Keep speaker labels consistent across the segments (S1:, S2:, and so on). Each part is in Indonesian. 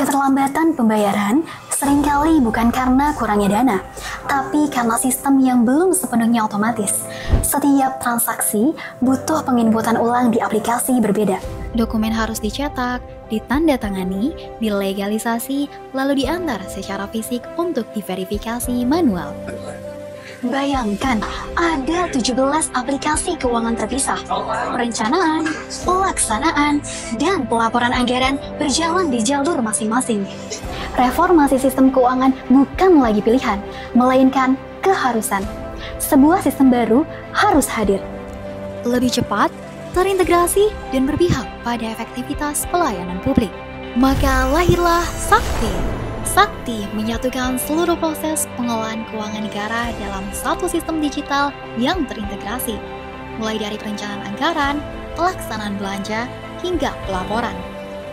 S1: Keterlambatan pembayaran seringkali bukan karena kurangnya dana, tapi karena sistem yang belum sepenuhnya otomatis. Setiap transaksi butuh penginputan ulang di aplikasi berbeda. Dokumen harus dicetak, ditandatangani, dilegalisasi, lalu diantar secara fisik untuk diverifikasi manual. Bayangkan, ada 17 aplikasi keuangan terpisah. Perencanaan, pelaksanaan, dan pelaporan anggaran berjalan di jalur masing-masing. Reformasi sistem keuangan bukan lagi pilihan, melainkan keharusan. Sebuah sistem baru harus hadir. Lebih cepat, terintegrasi, dan berpihak pada efektivitas pelayanan publik. Maka lahirlah Sakti. Sakti menyatukan seluruh proses pengelolaan keuangan negara dalam satu sistem digital yang terintegrasi, mulai dari perencanaan anggaran, pelaksanaan belanja, hingga pelaporan.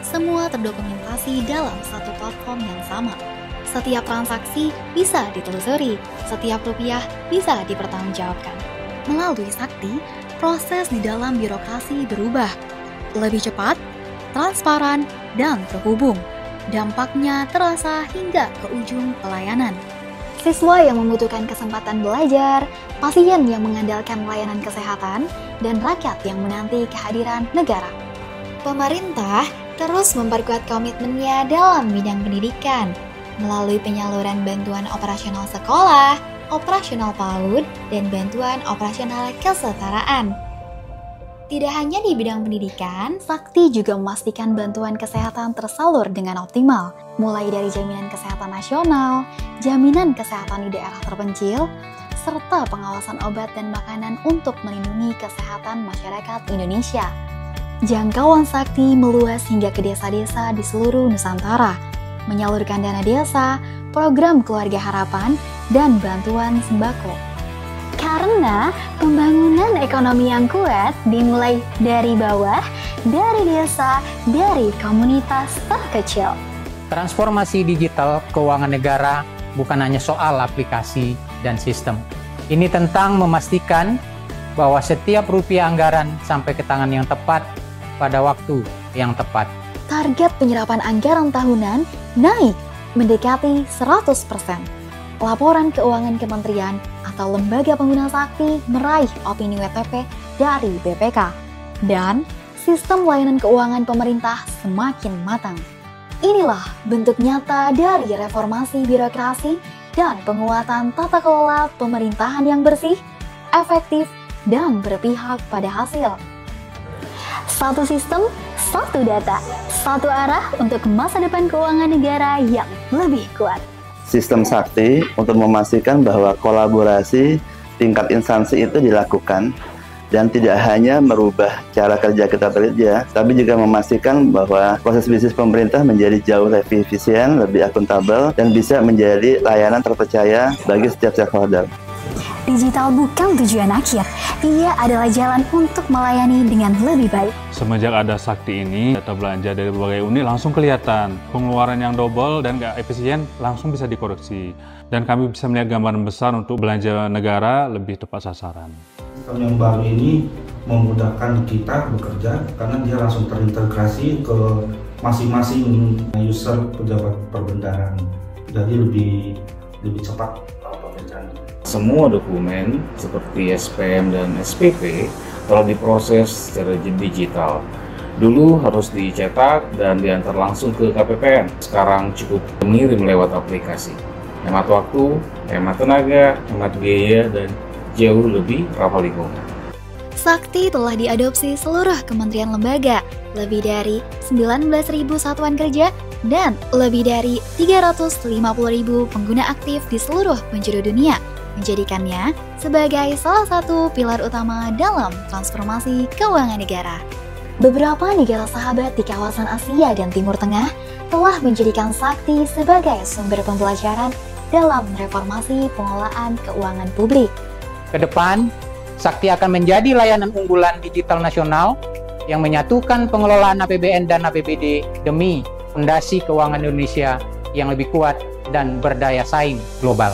S1: Semua terdokumentasi dalam satu platform yang sama. Setiap transaksi bisa ditelusuri, setiap rupiah bisa dipertanggungjawabkan. Melalui Sakti, proses di dalam birokrasi berubah, lebih cepat, transparan, dan terhubung. Dampaknya terasa hingga ke ujung pelayanan. Siswa yang membutuhkan kesempatan belajar, pasien yang mengandalkan layanan kesehatan, dan rakyat yang menanti kehadiran negara. Pemerintah terus memperkuat komitmennya dalam bidang pendidikan, melalui penyaluran bantuan operasional sekolah, operasional PAUD, dan bantuan operasional kesetaraan. Tidak hanya di bidang pendidikan, Sakti juga memastikan bantuan kesehatan tersalur dengan optimal, mulai dari jaminan kesehatan nasional, jaminan kesehatan di daerah terpencil, serta pengawasan obat dan makanan untuk melindungi kesehatan masyarakat Indonesia. Jangkauan Sakti meluas hingga ke desa-desa di seluruh Nusantara, menyalurkan dana desa, program keluarga harapan, dan bantuan sembako. Karena pembangunan ekonomi yang kuat dimulai dari bawah, dari desa, dari komunitas terkecil.
S2: Transformasi digital keuangan negara bukan hanya soal aplikasi dan sistem. Ini tentang memastikan bahwa setiap rupiah anggaran sampai ke tangan yang tepat pada waktu yang tepat.
S1: Target penyerapan anggaran tahunan naik mendekati 100%. Laporan keuangan kementerian atau lembaga pengguna Sakti meraih opini WTP dari BPK. Dan sistem layanan keuangan pemerintah semakin matang. Inilah bentuk nyata dari reformasi birokrasi dan penguatan tata kelola pemerintahan yang bersih, efektif, dan berpihak pada hasil. Satu sistem, satu data, satu arah untuk masa depan keuangan negara yang lebih kuat.
S3: Sistem Sakti untuk memastikan bahwa kolaborasi tingkat instansi itu dilakukan dan tidak hanya merubah cara kerja kita bekerja, tapi juga memastikan bahwa proses bisnis pemerintah menjadi jauh lebih efisien, lebih akuntabel, dan bisa menjadi layanan terpercaya bagi setiap stakeholder.
S1: Digital bukan tujuan akhir, ia adalah jalan untuk melayani dengan lebih baik.
S4: Semenjak ada Sakti ini, data belanja dari berbagai unit langsung kelihatan. Pengeluaran yang double dan nggak efisien langsung bisa dikoreksi. Dan kami bisa melihat gambaran besar untuk belanja negara lebih tepat sasaran.
S5: Sistem yang baru ini memudahkan kita bekerja karena dia langsung terintegrasi ke masing-masing user pejabat perbendaharaan. Jadi lebih cepat pekerjaan.
S6: Semua dokumen seperti SPM dan SPP telah diproses secara digital. Dulu harus dicetak dan diantar langsung ke KPPN. Sekarang cukup mengirim lewat aplikasi. Hemat waktu, hemat tenaga, hemat biaya, dan jauh lebih ramah lingkungan.
S1: Sakti telah diadopsi seluruh kementerian lembaga, lebih dari 19.000 satuan kerja, dan lebih dari 350.000 pengguna aktif di seluruh penjuru dunia, menjadikannya sebagai salah satu pilar utama dalam transformasi keuangan negara. Beberapa negara sahabat di kawasan Asia dan Timur Tengah telah menjadikan Sakti sebagai sumber pembelajaran dalam reformasi pengelolaan keuangan publik.
S2: Kedepan, Sakti akan menjadi layanan unggulan digital nasional yang menyatukan pengelolaan APBN dan APBD demi fondasi keuangan Indonesia yang lebih kuat dan berdaya saing global.